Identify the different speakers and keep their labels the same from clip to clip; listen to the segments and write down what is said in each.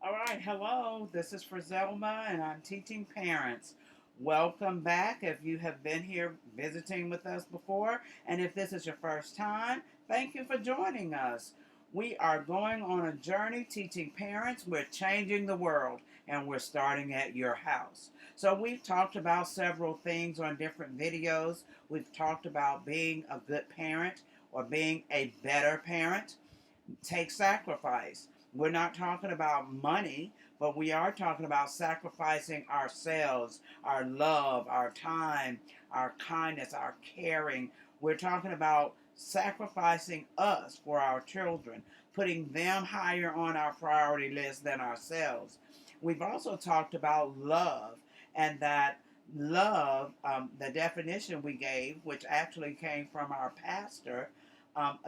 Speaker 1: All right, hello. This is Frizelma, and I'm teaching parents. Welcome back if you have been here visiting with us before, and if this is your first time, thank you for joining us. We are going on a journey teaching parents. We're changing the world, and we're starting at your house. So, we've talked about several things on different videos. We've talked about being a good parent or being a better parent. Take sacrifice. We're not talking about money, but we are talking about sacrificing ourselves, our love, our time, our kindness, our caring. We're talking about sacrificing us for our children, putting them higher on our priority list than ourselves. We've also talked about love, and that love, the definition we gave, which actually came from our pastor,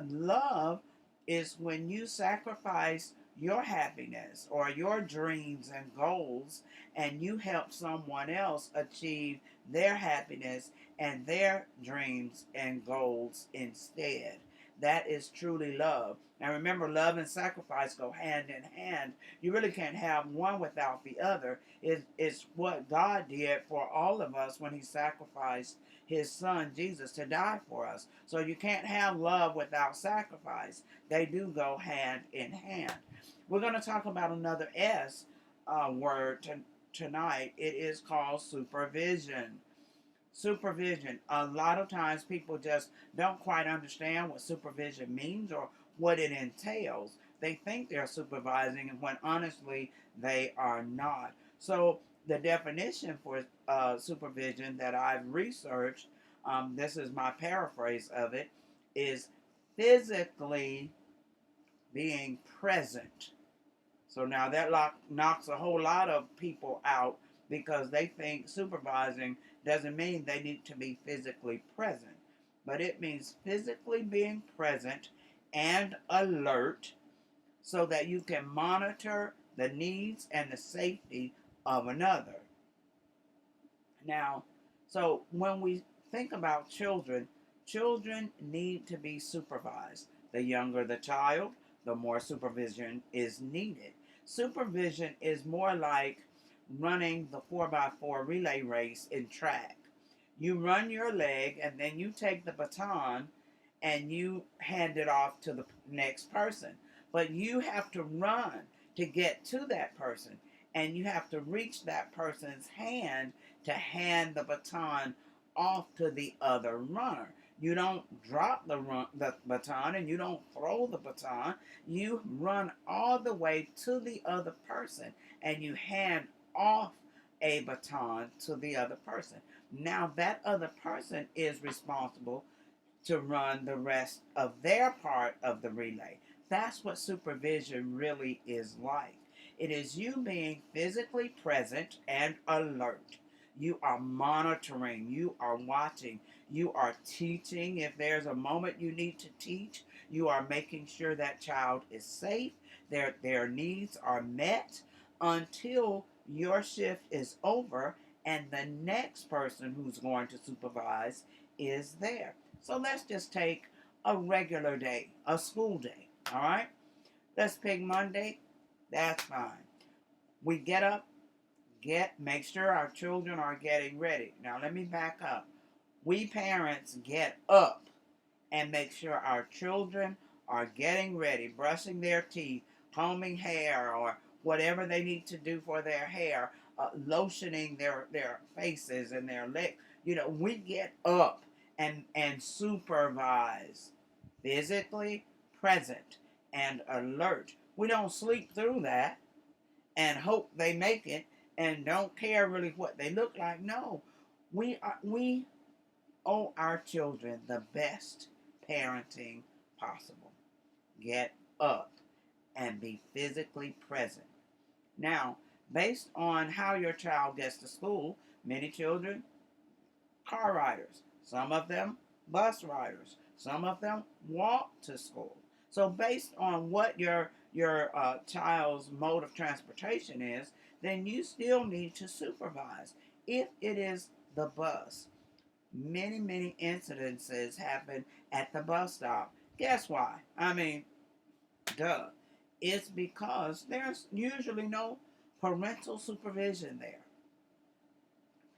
Speaker 1: love is when you sacrifice your happiness or your dreams and goals and you help someone else achieve their happiness and their dreams and goals instead. That is truly love. Now remember, love and sacrifice go hand in hand. You really can't have one without the other. It's what God did for all of us when He sacrificed His Son Jesus to die for us. So you can't have love without sacrifice. They do go hand in hand. We're going to talk about another S word tonight. It is called supervision. Supervision. A lot of times people just don't quite understand what supervision means or what it entails. They think they're supervising when honestly they are not. So the definition for supervision that I've researched, this is my paraphrase of it, is physically being present. So now that knocks a whole lot of people out because they think supervising doesn't mean they need to be physically present, but it means physically being present and alert so that you can monitor the needs and the safety of another. Now, so when we think about children, children need to be supervised. The younger the child, the more supervision is needed. Supervision is more like running the 4x4 relay race in track. You run your leg and then you take the baton and you hand it off to the next person. But you have to run to get to that person, and you have to reach that person's hand to hand the baton off to the other runner. You don't drop the baton and you don't throw the baton. You run all the way to the other person and you hand off a baton to the other person. Now, that other person is responsible to run the rest of their part of the relay. That's what supervision really is like. It is you being physically present and alert. You are monitoring, you are watching, you are teaching. If there's a moment you need to teach, you are making sure that child is safe, their needs are met until your shift is over and the next person who's going to supervise is there. So let's just take a regular day, a school day, all right? Let's pick Monday. That's fine. We get up, make sure our children are getting ready. Now let me back up. We parents get up and make sure our children are getting ready, brushing their teeth, combing hair, or whatever they need to do for their hair, lotioning their faces and their legs. We get up and supervise, physically present and alert. We don't sleep through that and hope they make it and don't care really what they look like. No, we owe our children the best parenting possible. Get up and be physically present. Now, based on how your child gets to school, many children, car riders, some of them, bus riders, some of them walk to school. So, based on what your child's mode of transportation is, then you still need to supervise. If it is the bus, many incidences happen at the bus stop. Guess why? I mean, duh. It's because there's usually no parental supervision there.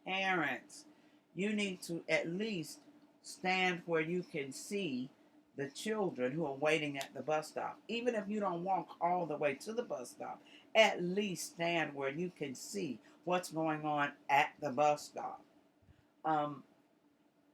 Speaker 1: Parents, you need to at least stand where you can see the children who are waiting at the bus stop. Even if you don't walk all the way to the bus stop, at least stand where you can see what's going on at the bus stop. Um,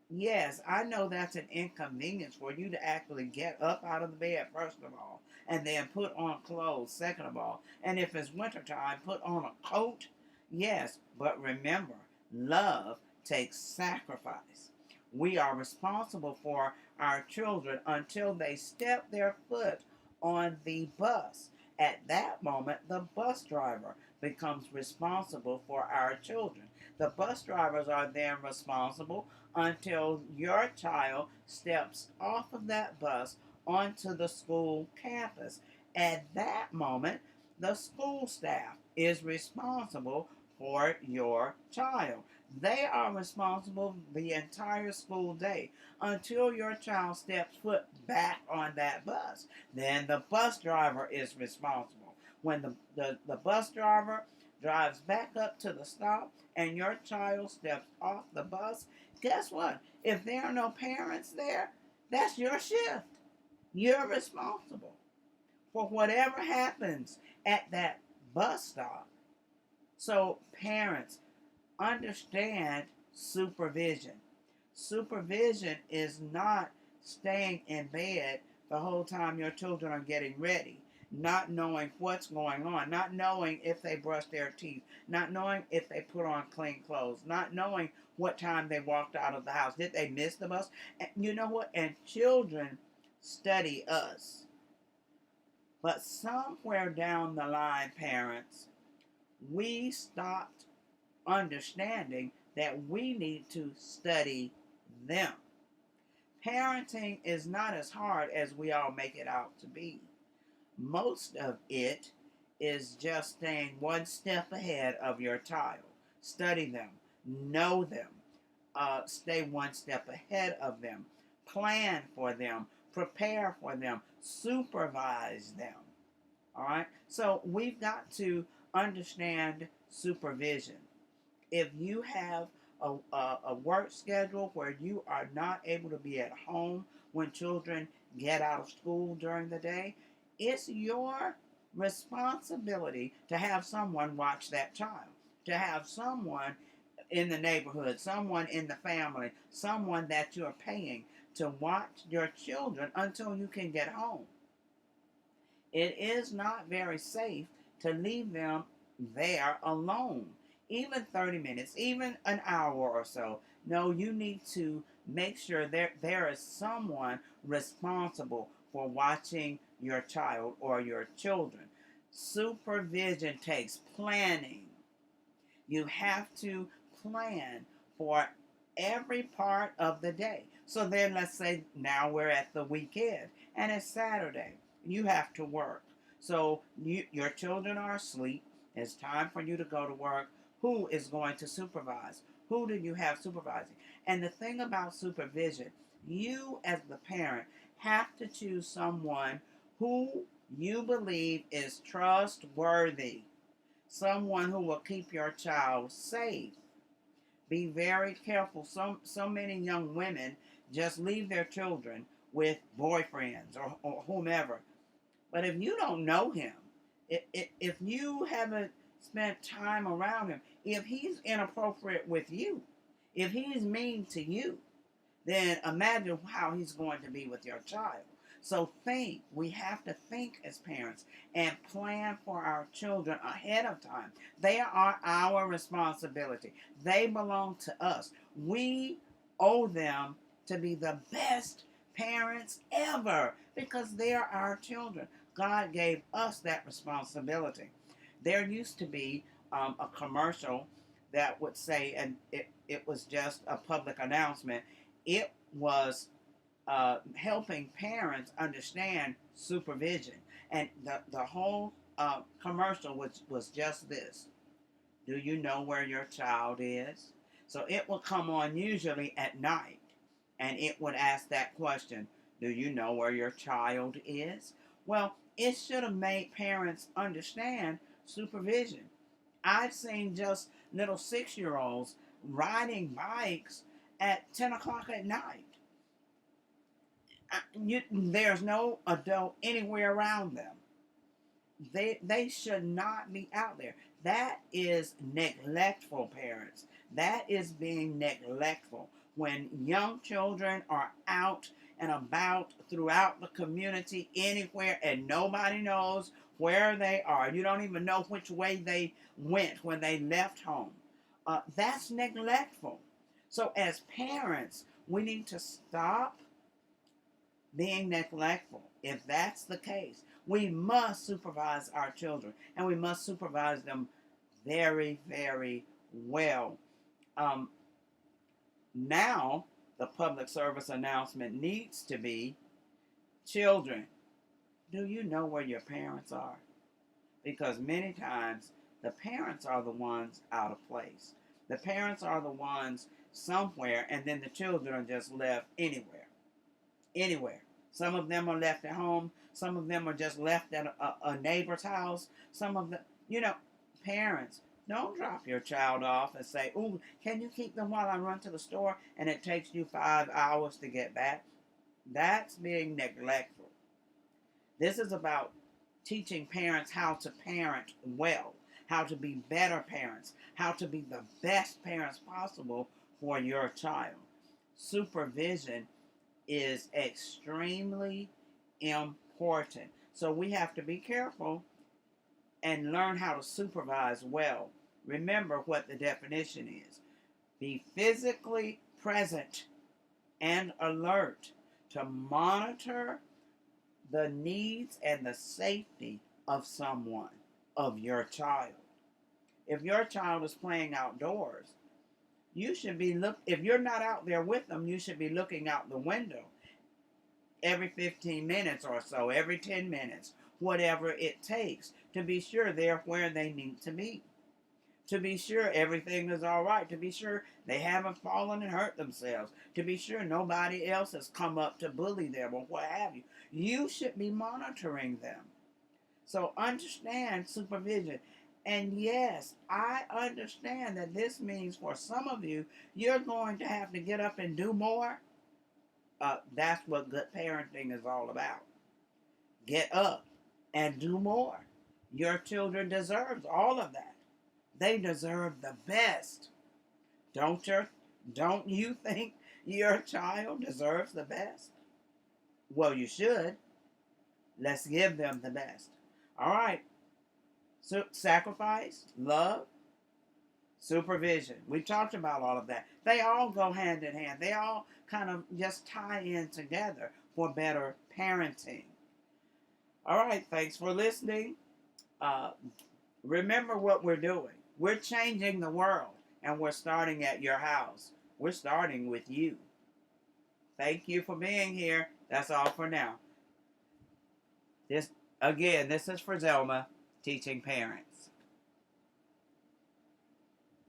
Speaker 1: yes, I know that's an inconvenience for you to actually get up out of the bed, first of all, and then put on clothes, second of all. And if it's wintertime, put on a coat. Yes, but remember, love takes sacrifice. We are responsible for our children until they step their foot on the bus. At that moment, the bus driver becomes responsible for our children. The bus drivers are then responsible until your child steps off of that bus onto the school campus. At that moment, the school staff is responsible for your child. They are responsible the entire school day until your child steps foot back on that bus. Then the bus driver is responsible. When the bus driver drives back up to the stop and your child steps off the bus, guess what? If there are no parents there, that's your shift. You're responsible for whatever happens at that bus stop. So, parents, understand supervision. Supervision is not staying in bed the whole time your children are getting ready, not knowing what's going on, not knowing if they brush their teeth, not knowing if they put on clean clothes, not knowing what time they walked out of the house. Did they miss the bus? And you know what? And children study us. But somewhere down the line, parents, we stopped understanding that we need to study them. Parenting is not as hard as we all make it out to be. Most of it is just staying one step ahead of your child. Study them, know them, stay one step ahead of them, plan for them, prepare for them, supervise them. All right? So we've got to understand supervision. If you have a work schedule where you are not able to be at home when children get out of school during the day, it's your responsibility to have someone watch that child, to have someone in the neighborhood, someone in the family, someone that you're paying to watch your children until you can get home. It is not very safe to leave them there alone, even 30 minutes, even an hour or so. No, you need to make sure there is someone responsible for watching your child or your children. Supervision takes planning. You have to plan for every part of the day. So then let's say now we're at the weekend and it's Saturday. You have to work. So your children are asleep. It's time for you to go to work. Who is going to supervise? Who do you have supervising? And the thing about supervision, you as the parent have to choose someone who you believe is trustworthy, someone who will keep your child safe. Be very careful. So many young women just leave their children with boyfriends or whomever. But if you don't know him, if you haven't spent time around him, if he's inappropriate with you, if he's mean to you, then imagine how he's going to be with your child. So we have to think as parents and plan for our children ahead of time. They are our responsibility. They belong to us. We owe them to be the best parents ever because they are our children. God gave us that responsibility. There used to be a commercial that would say, and it was just a public announcement, it was helping parents understand supervision. And the whole commercial was just this. Do you know where your child is? So it would come on usually at night, and it would ask that question. Do you know where your child is? Well, It should have made parents understand supervision. I've seen just little 6-year-olds riding bikes at 10 o'clock at night. There's no adult anywhere around them. They should not be out there. That is neglectful, parents. That is being neglectful. When young children are out and about throughout the community anywhere and nobody knows where they are, you don't even know which way they went when they left home. That's neglectful. So, as parents, we need to stop being neglectful. If that's the case, we must supervise our children, and we must supervise them very, very well. Um, Now, the public service announcement needs to be, children, do you know where your parents are? Because many times the parents are the ones out of place. The parents are the ones somewhere, and then the children are just left anywhere. Anywhere. Some of them are left at home. Some of them are just left at a neighbor's house. Some of them, parents, don't drop your child off and say, "Ooh, can you keep them while I run to the store?" And it takes you 5 hours to get back. That's being neglectful. This is about teaching parents how to parent well, how to be better parents, how to be the best parents possible for your child. Supervision is extremely important. So we have to be careful and learn how to supervise well. Remember what the definition is. Be physically present and alert to monitor the needs and the safety of someone, of your child. If your child is playing outdoors, you should be if you're not out there with them, you should be looking out the window every 15 minutes or so, every 10 minutes, whatever it takes, to be sure they're where they need to be, to be sure everything is all right, to be sure they haven't fallen and hurt themselves, to be sure nobody else has come up to bully them or what have you. You should be monitoring them. So understand supervision. And yes, I understand that this means for some of you, you're going to have to get up and do more. That's what good parenting is all about. Get up and do more. Your children deserve all of that. They deserve the best. Don't you think your child deserves the best? Well, you should. Let's give them the best. All right. So, sacrifice, love, supervision. We talked about all of that. They all go hand in hand. They all kind of just tie in together for better parenting. All right. Thanks for listening. Uh, Remember what we're doing. We're changing the world, and we're starting at your house. We're starting with you. Thank you for being here. That's all for now. This is for Zelma, teaching parents.